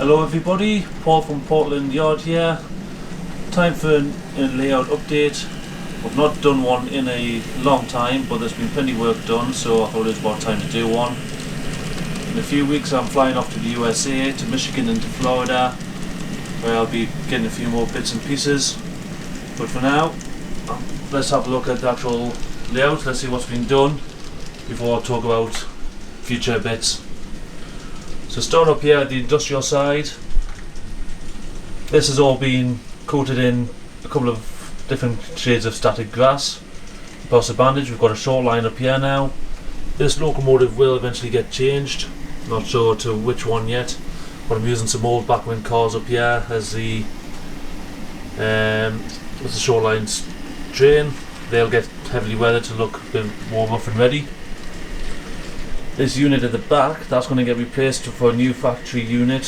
Hello everybody, Paul from Portland Yard here. Time for a layout update. I've not done one in a long time, but there's been plenty of work done, so I thought it was about time to do one. In a few weeks I'm flying off to the USA, to Michigan and to Florida, where I'll be getting a few more bits and pieces. But for now, let's have a look at the actual layout, let's see what's been done before I talk about future bits. So start up here at the industrial side. This has all been coated in a couple of different shades of static grass. Plus a bandage, we've got a short line up here now. This locomotive will eventually get changed, not sure to which one yet, but I'm using some old backwind cars up here as the shoreline train. They'll get heavily weathered to look a bit more rough and ready. This unit at the back, that's going to get replaced for a new factory unit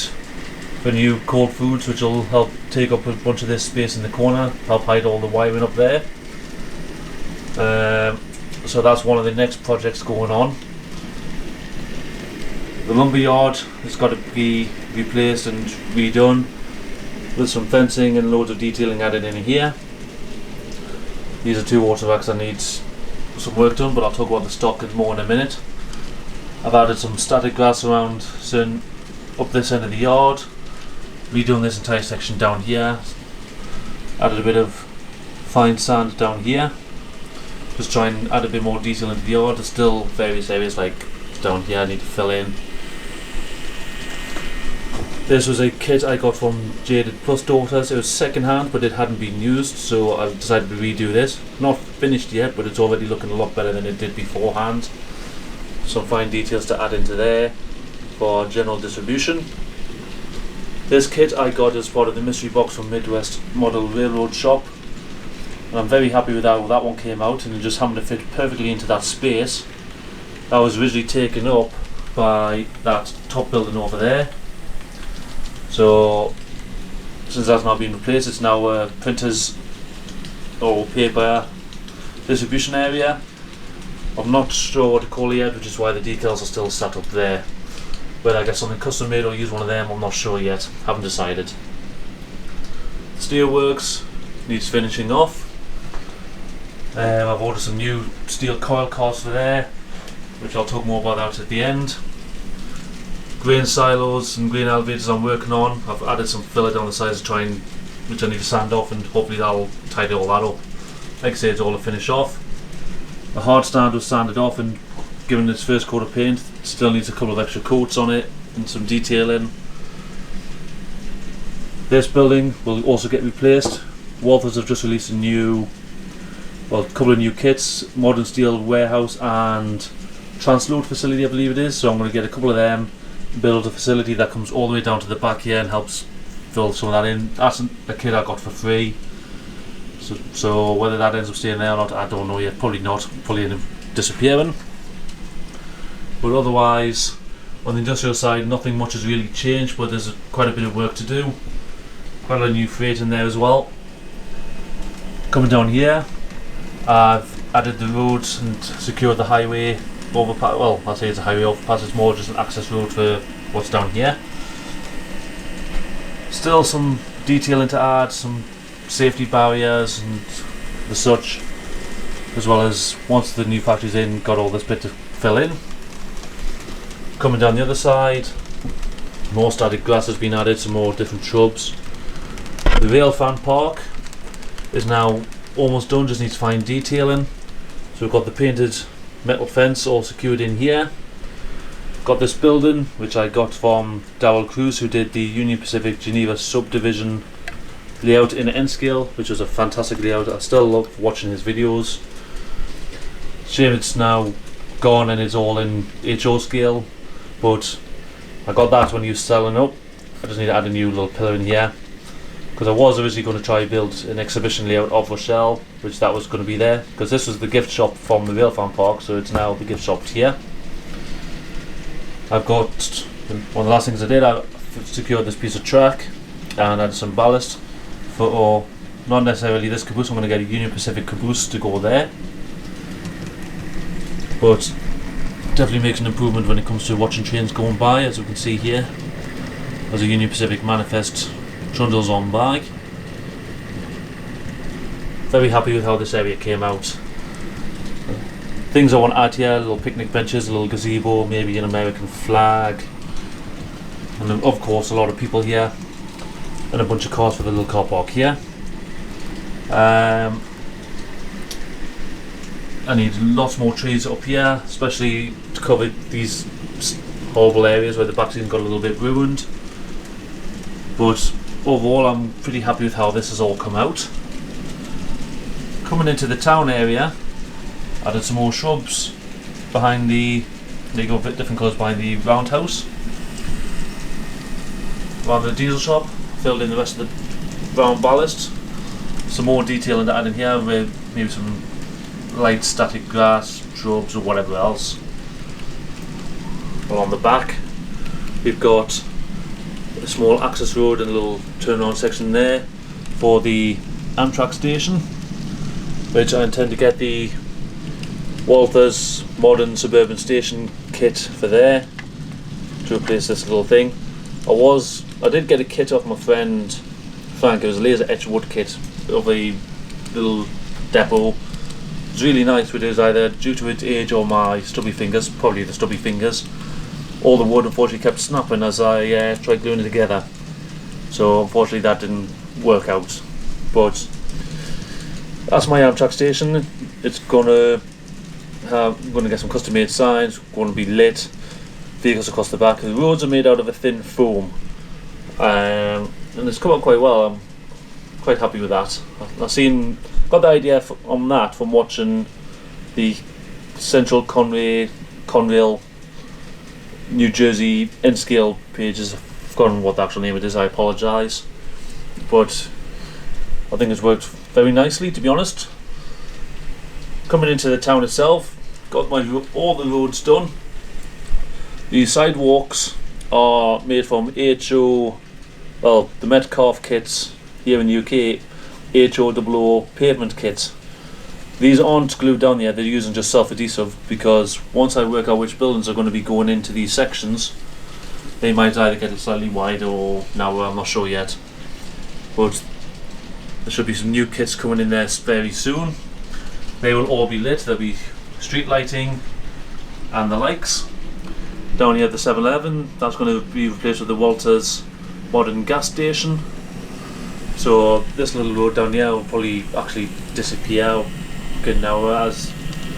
for new cold foods, which will help take up a bunch of this space in the corner, help hide all the wiring up there. So that's one of the next projects going on. The lumber yard has got to be replaced and redone with some fencing and loads of detailing added in here. These are two water racks that need some work done, but I'll talk about the stock more in a minute. I've added some static grass around up this end of the yard, redone this entire section down here, added a bit of fine sand down here, just try and add a bit more detail into the yard. There's still various areas like down here I need to fill in. This was a kit I got from Jaded Plus Daughters. It was second hand, but it hadn't been used, so I decided to redo this. Not finished yet, but it's already looking a lot better than it did beforehand. Some fine details to add into there for general distribution. This kit I got as part of the mystery box from Midwest Model Railroad Shop, and I'm very happy with how that one came out, and it just happened to fit perfectly into that space that was originally taken up by that top building over there. So since that's now been replaced, it's now a printers or paper distribution area. I'm not sure what to call it yet, which is why the decals are still sat up there. Whether I get something custom made or use one of them, I'm not sure yet. Haven't decided. Steelworks needs finishing off. I've ordered some new steel coil cars for there, which I'll talk more about that at the end. Grain silos and grain elevators I'm working on. I've added some filler down the sides which I need to sand off, and hopefully that'll tidy all that up. Like I say, it's all to finish off. The hard stand was sanded off and given its first coat of paint. It still needs a couple of extra coats on it and some detailing. This building will also get replaced. Walthers have just released a couple of new kits, modern steel warehouse and transload facility I believe it is, so I'm going to get a couple of them, build a facility that comes all the way down to the back here and helps fill some of that in. That's a kit I got for free. So whether that ends up staying there or not, I don't know yet. Probably not. Probably end up disappearing. But otherwise, on the industrial side, nothing much has really changed. But there's quite a bit of work to do. Quite a lot of new freight in there as well. Coming down here, I've added the roads and secured the highway overpass. Well, I say it's a highway overpass. It's more just an access road for what's down here. Still some detailing to add. Some safety barriers and the such, as well as once the new factory's in, got all this bit to fill in. Coming down the other side, more static grass has been added, some more different shrubs. The rail fan park is now almost done, just needs fine detailing. So we've got the painted metal fence all secured in here. Got this building which I got from Darrell Cruz, who did the Union Pacific Geneva subdivision layout in N scale, which was a fantastic layout. I still love watching his videos. Shame it's now gone and it's all in HO scale, but I got that when he was selling up. I just need to add a new little pillar in here, because I was originally going to try build an exhibition layout of Rochelle, which that was going to be there, because this was the gift shop from the Railfan Park, so it's now the gift shop here. I've got one of the last things I did, I secured this piece of track and added some ballast for not necessarily this caboose. I'm going to get a Union Pacific caboose to go there, but definitely makes an improvement when it comes to watching trains going by, as we can see here. There's a Union Pacific Manifest trundles on by. Very happy with how this area came out. Things I want to add here: little picnic benches, a little gazebo, maybe an American flag, and then, of course, a lot of people here, and a bunch of cars for the little car park here. I need lots more trees up here, especially to cover these horrible areas where the backseat got a little bit ruined. But overall, I'm pretty happy with how this has all come out. Coming into the town area, added some more shrubs behind they go a bit different colours behind the roundhouse. Around the diesel shop, filled in the rest of the brown ballast. Some more detailing to add in here with maybe some light static grass, shrubs or whatever else. Along the back we've got a small access road and a little turnaround section there for the Amtrak station, which I intend to get the Walthers modern suburban station kit for there to replace this little thing. I did get a kit off my friend Frank. It was a laser etched wood kit of a little depot. It's really nice, but it was either due to its age or my stubby fingers, probably the stubby fingers. All the wood unfortunately kept snapping as I tried gluing it together. So unfortunately that didn't work out. But that's my Amtrak station. It's gonna get some custom made signs, going to be lit, vehicles across the back. The roads are made out of a thin foam, and it's come out quite well. I'm quite happy with that. Got the idea on that from watching the Central Conrail New Jersey N-Scale pages. I've forgotten what the actual name it is, I apologise. But I think it's worked very nicely, to be honest. Coming into the town itself, got all the roads done. The sidewalks are made from HO, well, the Metcalf kits here in the UK, HO00 pavement kits. These aren't glued down yet, they're using just self-adhesive, because once I work out which buildings are going to be going into these sections, they might either get it slightly wider or narrower, I'm not sure yet. But there should be some new kits coming in there very soon. They will all be lit, there'll be street lighting and the likes. Down here at the 7-Eleven, that's going to be replaced with the Walters modern gas station. So this little road down here will probably actually disappear now, as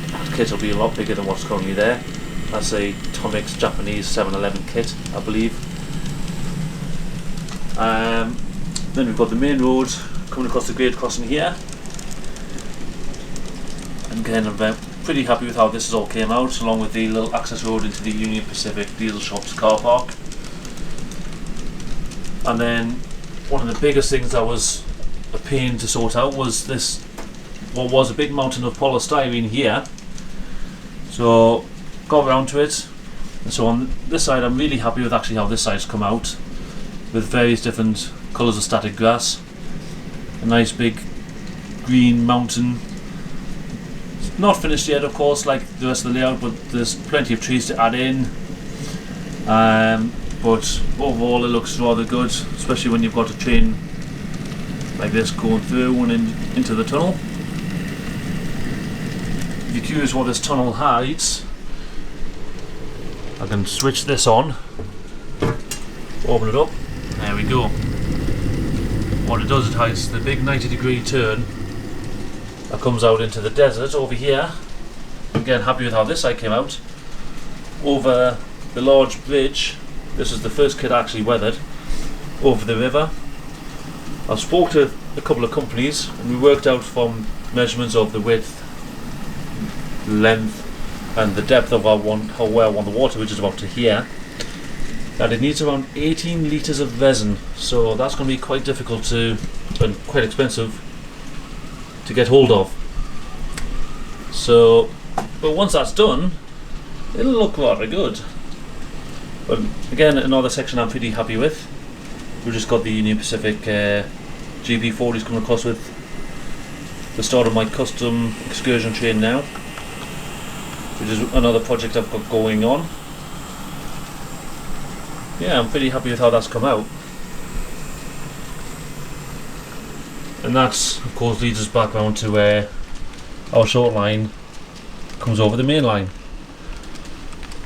the kit will be a lot bigger than what's currently there. That's a Tomix Japanese 7-Eleven kit, I believe. Then we've got the main road coming across the grade crossing here. And again, I'm pretty happy with how this has all came out, along with the little access road into the Union Pacific diesel shop's car park. And then one of the biggest things that was a pain to sort out was this, what was a big mountain of polystyrene here. So got around to it, and so on this side I'm really happy with actually how this side's come out, with various different colours of static grass. A nice big green mountain. It's not finished yet, of course, like the rest of the layout, but there's plenty of trees to add in. But overall it looks rather good, especially when you've got a train like this going through and into the tunnel. If you're curious what this tunnel hides, I can switch this on, open it up, there we go. What it does, it hides the big 90-degree turn that comes out into the desert over here. Again, happy with how this side came out. Over the large bridge, this is the first kit I actually weathered, over the river. I spoke to a couple of companies and we worked out from measurements of the width, length and the depth of how well I want the water, which is about to here, that it needs around 18 litres of resin. So that's going to be quite difficult to, and quite expensive to get hold of. So, but once that's done, it'll look rather good. But again, another section I'm pretty happy with. We've just got the Union Pacific GP40s coming across with the start of my custom excursion train now, which is another project I've got going on. yeah, I'm pretty happy with how that's come out. And that, of course, leads us back round to where our short line comes over the main line.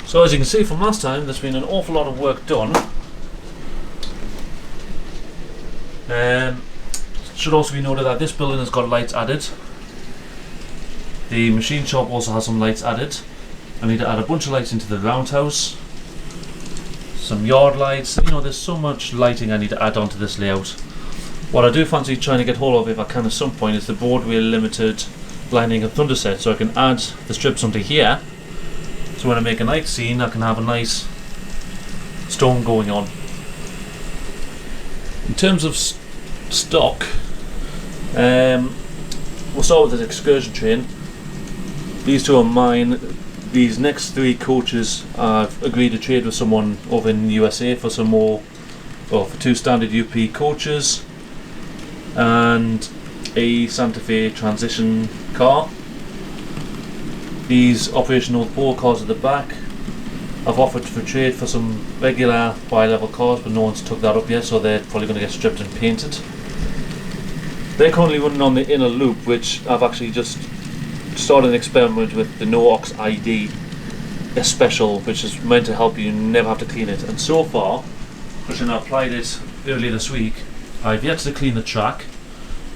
So as you can see from last time, there's been an awful lot of work done. It should also be noted that this building has got lights added. The machine shop also has some lights added. I need to add a bunch of lights into the roundhouse, some yard lights. You know, there's so much lighting I need to add onto this layout. What I do fancy trying to get hold of, if I can at some point, is the Broadway Limited Lightning and Thunder set, so I can add the strips onto here, so when I make a night scene I can have a nice storm going on. In terms of stock, we'll start with the excursion train. These two are mine. These next three coaches I've agreed to trade with someone over in the USA for some more, well, for two standard UP coaches and a Santa Fe transition car. These operational bore cars at the back I've offered for trade for some regular bi-level cars, but no one's took that up yet, so they're probably going to get stripped and painted. They're currently running on the inner loop, which I've actually just started an experiment with the Noox ID, a special which is meant to help you never have to clean it. And so far, because I applied it earlier this week, I've yet to clean the track.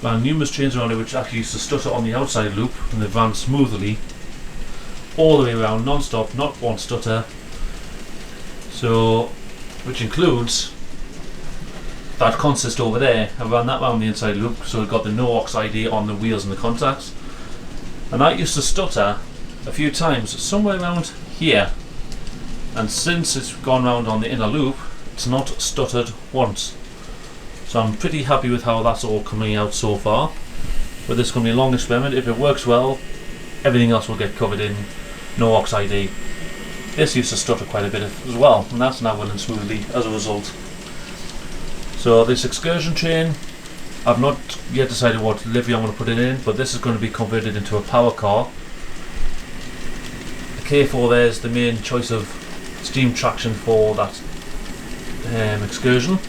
Ran numerous trains around it which actually used to stutter on the outside loop, and they ran smoothly all the way around, non-stop, not one stutter. So, which includes that consist over there. I ran that round the inside loop, so it got the Noox ID on the wheels and the contacts. And that used to stutter a few times, somewhere around here. And since it's gone round on the inner loop, it's not stuttered once. So I'm pretty happy with how that's all coming out so far. But this is going to be a long experiment. If it works well, everything else will get covered in Noox ID. This used to stutter quite a bit as well, and that's now running smoothly as a result. So this excursion train, I've not yet decided what livery I'm going to put it in, but this is going to be converted into a power car. The K4 there is the main choice of steam traction for that excursion.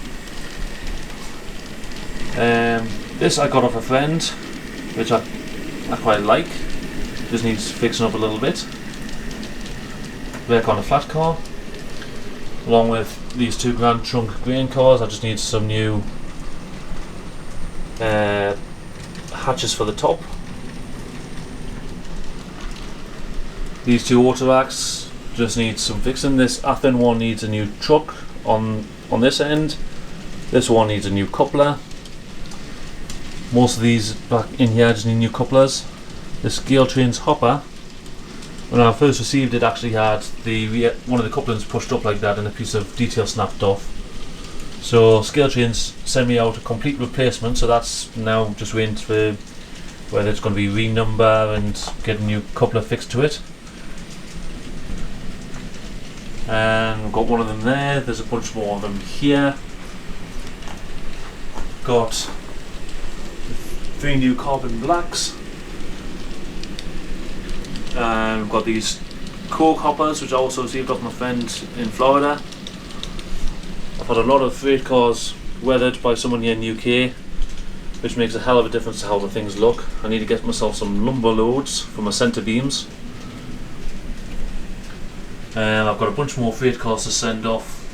This I got off a friend, which I quite like. Just needs fixing up a little bit. Work on a flat car, along with these two Grand Trunk grain cars. I just need some new hatches for the top. These two auto racks just need some fixing. This Athen one needs a new truck on this end. This one needs a new coupler. Most of these back in here just need new couplers. This Gale Trains hopper, when I first received it, actually had the one of the couplings pushed up like that and a piece of detail snapped off. So Scale Trains sent me out a complete replacement, so that's now just waiting for whether it's going to be renumber and get a new coupler fixed to it. And we've got one of them there. There's a bunch more of them here. Got 3 new carbon blacks. And we've got these Coke hoppers, which I also received off my friend in Florida. I've had a lot of freight cars weathered by someone here in the UK, which makes a hell of a difference to how the things look. I need to get myself some lumber loads for my centre beams. And I've got a bunch more freight cars to send off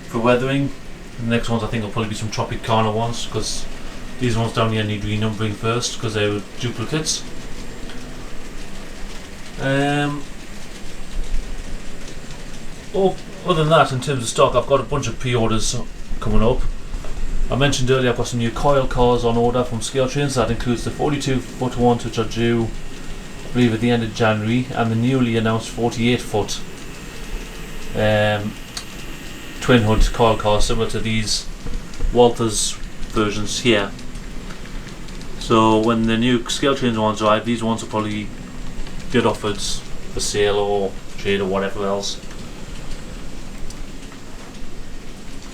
for weathering. The next ones I think will probably be some Tropicana ones, because these ones down here need renumbering first because they're duplicates. Other than that, in terms of stock, I've got a bunch of pre-orders coming up. I mentioned earlier I've got some new coil cars on order from Scale Trains. That includes the 42-foot ones, which are due, I believe, at the end of January, and the newly announced 48-foot twin hood coil cars, similar to these Walthers versions here. So when the new Scale Trains ones arrive, these ones will probably get offered for sale or trade or whatever else.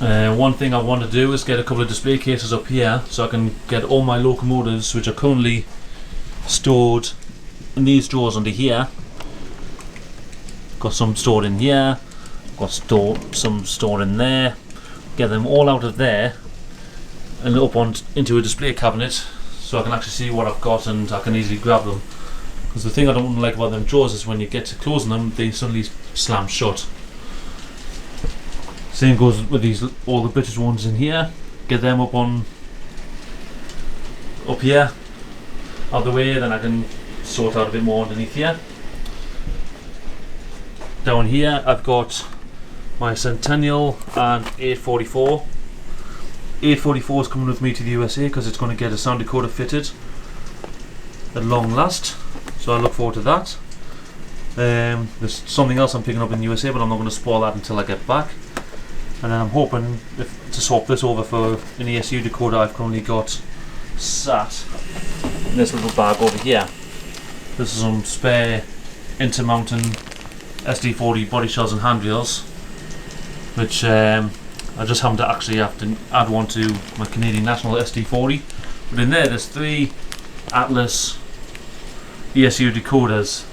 One thing I want to do is get a couple of display cases up here so I can get all my locomotives, which are currently stored in these drawers under here. Got some stored in here, got some stored in there. Get them all out of there and up into a display cabinet, so I can actually see what I've got and I can easily grab them. Because the thing I don't like about them drawers is when you get to closing them, they suddenly slam shut. Same goes with all the British ones in here. Get them up here, out of the way, then I can sort out a bit more underneath here. Down here I've got my Centennial and 844. 844 is coming with me to the USA because it's going to get a sound decoder fitted at long last, so I look forward to that. There's something else I'm picking up in the USA, but I'm not going to spoil that until I get back. And then I'm hoping to swap this over for an ESU decoder I've currently got sat in this little bag over here. This is some spare Intermountain SD40 body shells and handrails, which I just happen to actually have to add one to my Canadian National SD40. But in there's 3 Atlas ESU decoders.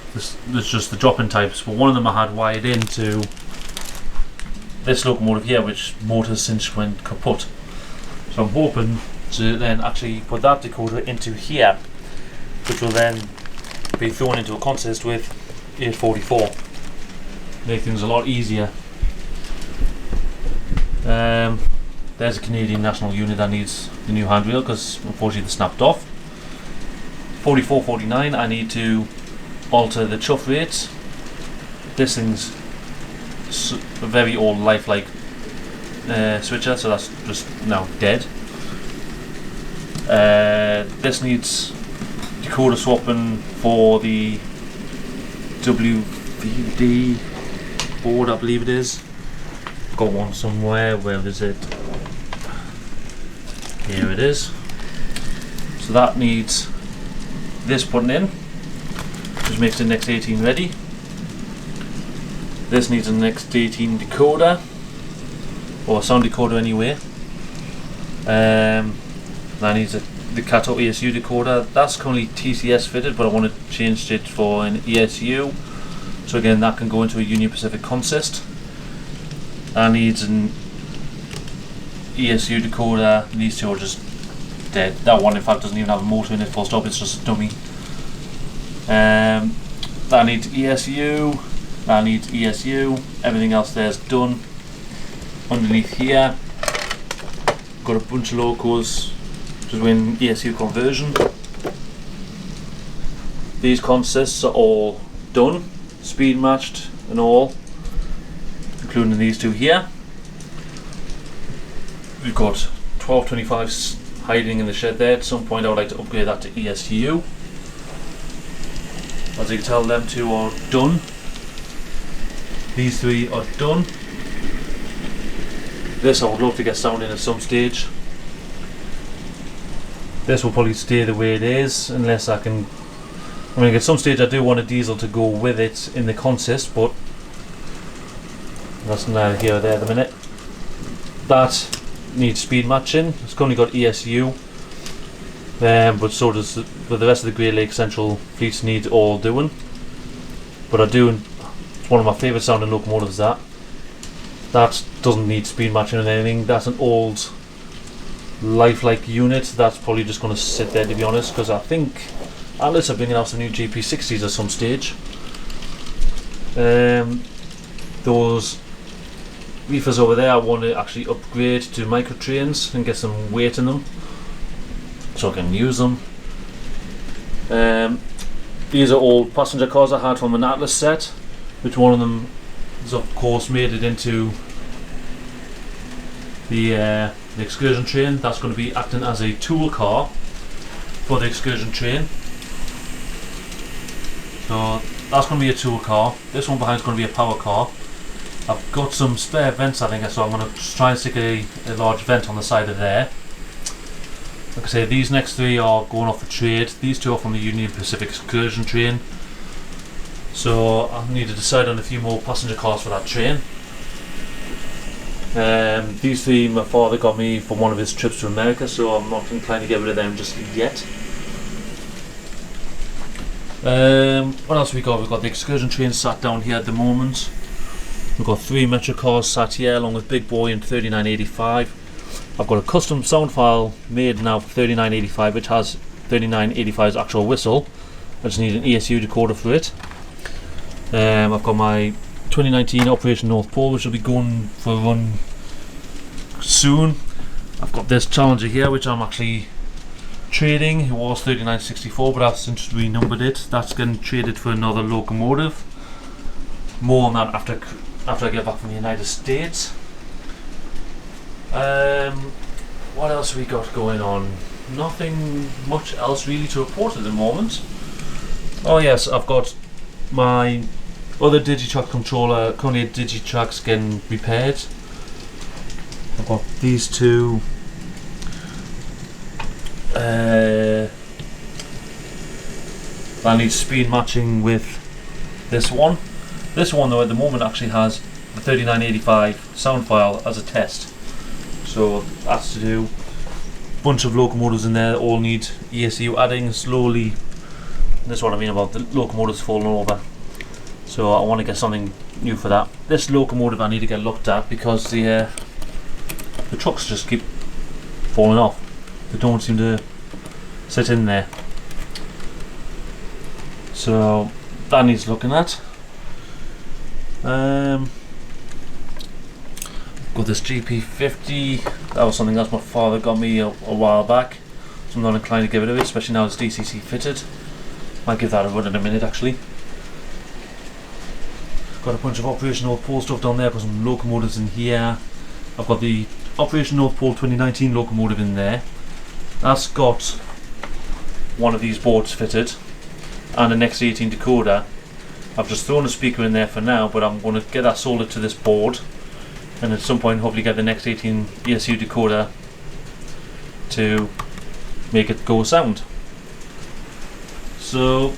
There's just the drop-in types, but one of them I had wired into this locomotive here, which motor since went kaput. So I'm hoping to then actually put that decoder into here, which will then be thrown into a consist with 844. Make things a lot easier. There's a Canadian National unit that needs the new handrail because unfortunately they snapped off. 4449 I need to alter the chuff rates. This thing's a very old lifelike switcher, so that's just now dead. This needs decoder swapping for the WVD board, I believe it is. Got one somewhere. Where is it? Here it is. So that needs this putting in, which makes the next 18 ready. This needs a next 18 decoder, or a sound decoder anyway. That needs the Cato ESU decoder. That's currently TCS fitted, but I want to change it for an ESU. So again, that can go into a Union Pacific consist. That needs an ESU decoder. These two are just dead. That one in fact doesn't even have a motor in it, full stop, it's just a dummy. That needs ESU. That needs ESU. Everything else there's done. Underneath here, got a bunch of locos just doing ESU conversion. These consists are all done, speed matched and all, including these two here. We've got 1225s hiding in the shed there. At some point I would like to upgrade that to ESU. As you can tell, them two are done. These 3 are done. This I would love to get sounding at some stage. This will probably stay the way it is unless I can. I mean, at some stage I do want a diesel to go with it in the consist, but that's neither here or there at the minute. That needs speed matching. It's currently got ESU, but so does the rest of the Great Lakes Central fleets need all doing. But I do. It's one of my favourite sounding locomotives. That doesn't need speed matching or anything. That's an old lifelike unit. That's probably just going to sit there, to be honest, because I think Atlas are bringing out some new GP60s at some stage. Those reefers over there I want to actually upgrade to micro trains and get some weight in them so I can use them. These are all passenger cars I had from an Atlas set, which one of them has of course made it into the excursion train. That's going to be acting as a tool car for the excursion train. So that's going to be a tool car. This one behind is going to be a power car. I've got some spare vents, I think, so I'm going to try and stick a large vent on the side of there. Like I say, these next 3 are going off for trade. These 2 are from the Union Pacific excursion train. So I need to decide on a few more passenger cars for that train. These 3 my father got me for one of his trips to America, so I'm not inclined to get rid of them just yet. What else we got? We've got the excursion train sat down here at the moment. We've got 3 Metro cars sat here along with Big Boy and 3985. I've got a custom sound file made now for 3985 which has 3985's actual whistle. I just need an ESU decoder for it. I've got my 2019 Operation North Pole which will be going for a run soon. I've got this Challenger here which I'm actually trading. It was 3964 but I've since renumbered it. That's getting traded for another locomotive. More on that after I get back from the United States. What else we got going on? Nothing much else really to report at the moment. Oh yes, I've got my other Digitrack controller, currently at Digitrack's getting repaired. I've got these two that need speed matching with this one. This one though at the moment actually has the 3985 sound file as a test. So that's to do. Bunch of locomotives in there all need ESU adding slowly. That's what I mean about the locomotives falling over. So I want to get something new for that. This locomotive I need to get looked at because the trucks just keep falling off. They don't seem to sit in there. So that needs looking at. Got this GP50. That was something else my father got me a while back. So I'm not inclined to give it away, especially now it's DCC fitted. Might give that a run in a minute actually. Got a bunch of Operation North Pole stuff down there. Got some locomotives in here. I've got the Operation North Pole 2019 locomotive in there. That's got one of these boards fitted and an X18 decoder. I've just thrown a speaker in there for now, but I'm going to get that soldered to this board and at some point hopefully get the X18 ESU decoder to make it go sound. So,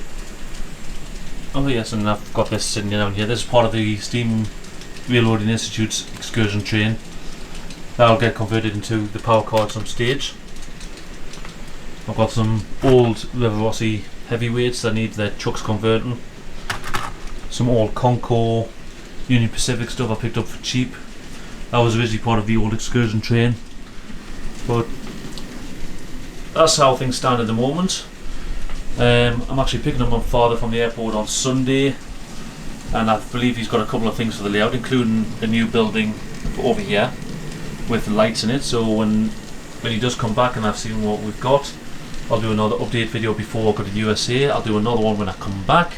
oh yes, and I've got this sitting down here. This is part of the Steam Railroading Institute's excursion train. That'll get converted into the power car at some stage. I've got some old River Rossi heavyweights that need their chucks converting. Some old Concours Union Pacific stuff I picked up for cheap. That was originally part of the old excursion train. But that's how things stand at the moment. I'm actually picking up my father from the airport on Sunday, and I believe he's got a couple of things for the layout, including a new building over here with lights in it. So when he does come back and I've seen what we've got, I'll do another update video before I go to the USA. I'll do another one when I come back.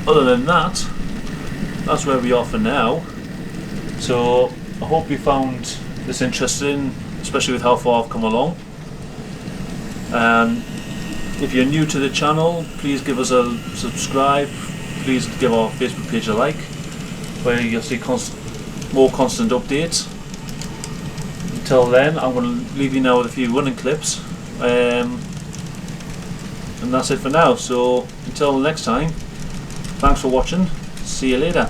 Other than that, that's where we are for now. So I hope you found this interesting, especially with how far I've come along. If you're new to the channel, please give us a subscribe. Please give our Facebook page a like, where you'll see more constant updates. Until then, I'm going to leave you now with a few running clips. And that's it for now. So until next time, thanks for watching. See you later.